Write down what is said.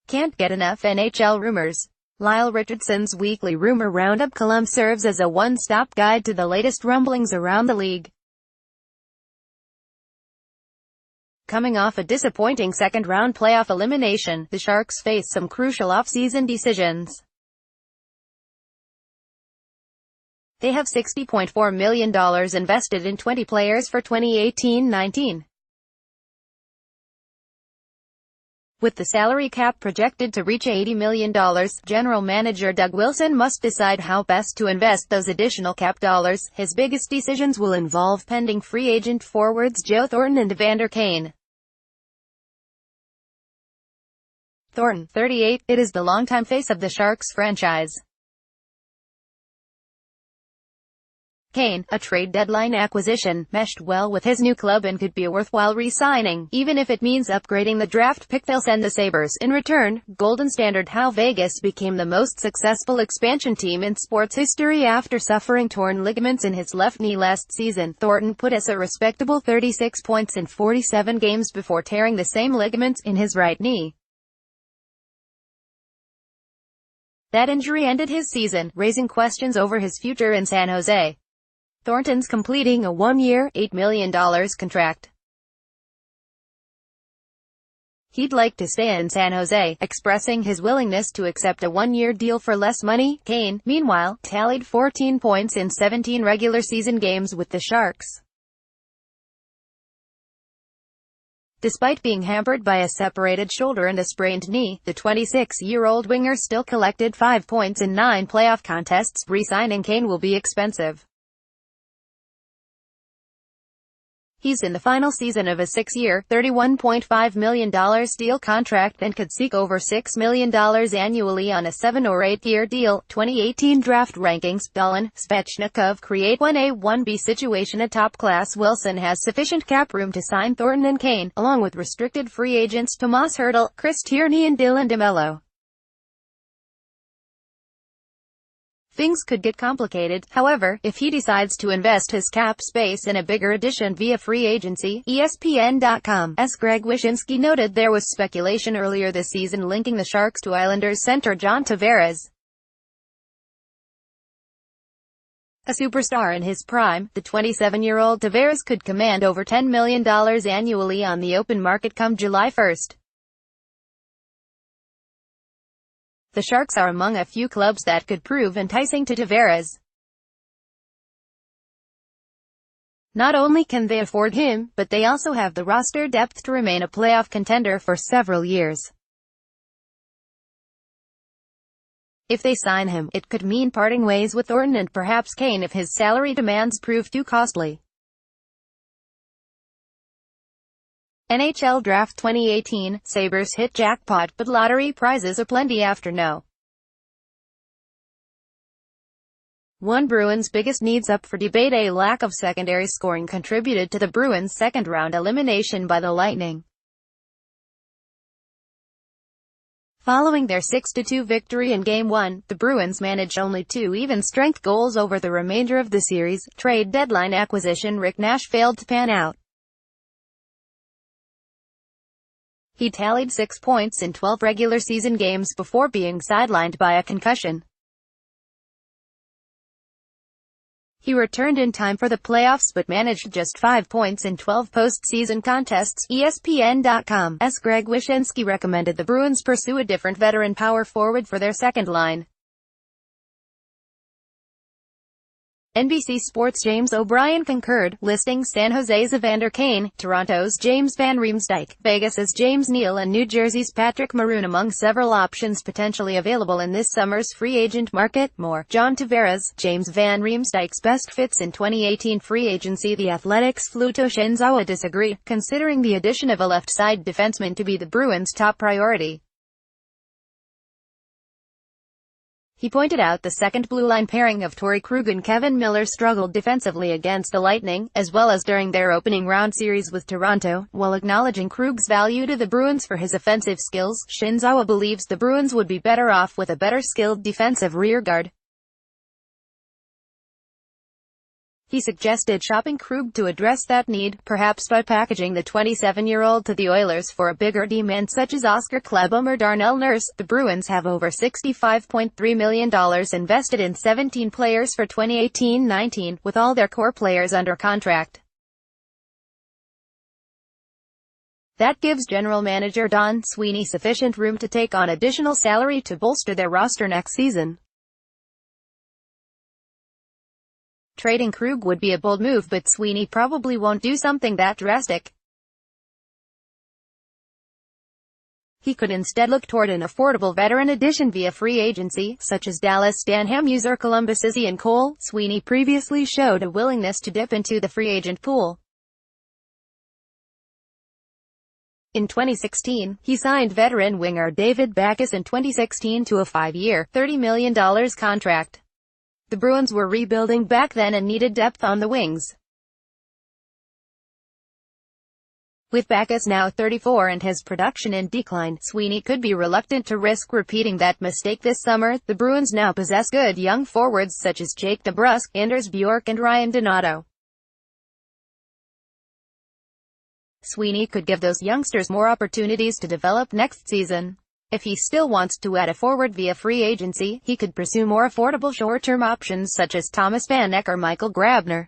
Can't get enough NHL rumors. Lyle Richardson's weekly Rumor Roundup column serves as a one-stop guide to the latest rumblings around the league. Coming off a disappointing second-round playoff elimination, the Sharks face some crucial off-season decisions. They have $60.4 million invested in 20 players for 2018-19. With the salary cap projected to reach $80 million, General Manager Doug Wilson must decide how best to invest those additional cap dollars. His biggest decisions will involve pending free agent forwards Joe Thornton and Evander Kane. Thornton, 38, is the longtime face of the Sharks franchise. Kane, a trade deadline acquisition, meshed well with his new club and could be a worthwhile re-signing, even if it means upgrading the draft pick they'll send the Sabres. In return, Golden Standard how Vegas became the most successful expansion team in sports history after suffering torn ligaments in his left knee last season. Thornton put us a respectable 36 points in 47 games before tearing the same ligaments in his right knee. That injury ended his season, raising questions over his future in San Jose. Thornton's completing a one-year, $8 million contract. He'd like to stay in San Jose, expressing his willingness to accept a one-year deal for less money. Kane, meanwhile, tallied 14 points in 17 regular season games with the Sharks. Despite being hampered by a separated shoulder and a sprained knee, the 26-year-old winger still collected 5 points in 9 playoff contests. Re-signing Kane will be expensive. He's in the final season of a 6-year, $31.5 million deal contract and could seek over $6 million annually on a 7- or 8-year deal. 2018 draft rankings. Dolan, Svechnikov create 1A-1B situation. A top-class Wilson has sufficient cap room to sign Thornton and Kane, along with restricted free agents Tomas Hertl, Chris Tierney and Dylan DeMello. Things could get complicated, however, if he decides to invest his cap space in a bigger addition via free agency. ESPN.com's Greg Wyshynski noted there was speculation earlier this season linking the Sharks to Islanders center John Tavares. A superstar in his prime, the 27-year-old Tavares could command over $10 million annually on the open market come July 1. The Sharks are among a few clubs that could prove enticing to Tavares. Not only can they afford him, but they also have the roster depth to remain a playoff contender for several years. If they sign him, it could mean parting ways with Thornton and perhaps Kane if his salary demands prove too costly. NHL Draft 2018, Sabres hit jackpot, but lottery prizes aplenty after no. 1 Bruins' biggest needs up for debate. A lack of secondary scoring contributed to the Bruins' second-round elimination by the Lightning. Following their 6-2 victory in Game 1, the Bruins managed only 2 even-strength goals over the remainder of the series. Trade deadline acquisition Rick Nash failed to pan out. He tallied 6 points in 12 regular season games before being sidelined by a concussion. He returned in time for the playoffs but managed just 5 points in 12 postseason contests. ESPN.com's Greg Wyshynski recommended the Bruins pursue a different veteran power forward for their second line. NBC Sports' James O'Brien concurred, listing San Jose's Evander Kane, Toronto's James Van Riemsdyk, Vegas's James Neal and New Jersey's Patrick Maroon among several options potentially available in this summer's free agent market. More. John Tavares, James Van Riemsdyk's best fits in 2018 free agency. The Athletics' Fluto Shinzawa disagreed, considering the addition of a left-side defenseman to be the Bruins' top priority. He pointed out the second blue line pairing of Torrey Krug and Kevin Miller struggled defensively against the Lightning, as well as during their opening round series with Toronto. While acknowledging Krug's value to the Bruins for his offensive skills, Shinzawa believes the Bruins would be better off with a better skilled defensive rearguard. He suggested shopping Krug to address that need, perhaps by packaging the 27-year-old to the Oilers for a bigger demand such as Oscar Klebom or Darnell Nurse. The Bruins have over $65.3 million invested in 17 players for 2018-19, with all their core players under contract. That gives general manager Don Sweeney sufficient room to take on additional salary to bolster their roster next season. Trading Krug would be a bold move, but Sweeney probably won't do something that drastic. He could instead look toward an affordable veteran addition via free agency, such as Dallas Stanham or Columbus Ian Cole. Sweeney previously showed a willingness to dip into the free agent pool. In 2016, he signed veteran winger David Backes in 2016 to a 5-year, $30 million contract. The Bruins were rebuilding back then and needed depth on the wings. With Backes now 34 and his production in decline, Sweeney could be reluctant to risk repeating that mistake this summer. The Bruins now possess good young forwards such as Jake DeBrusk, Anders Bjork and Ryan Donato. Sweeney could give those youngsters more opportunities to develop next season. If he still wants to add a forward via free agency, he could pursue more affordable short-term options such as Thomas Vanek or Michael Grabner.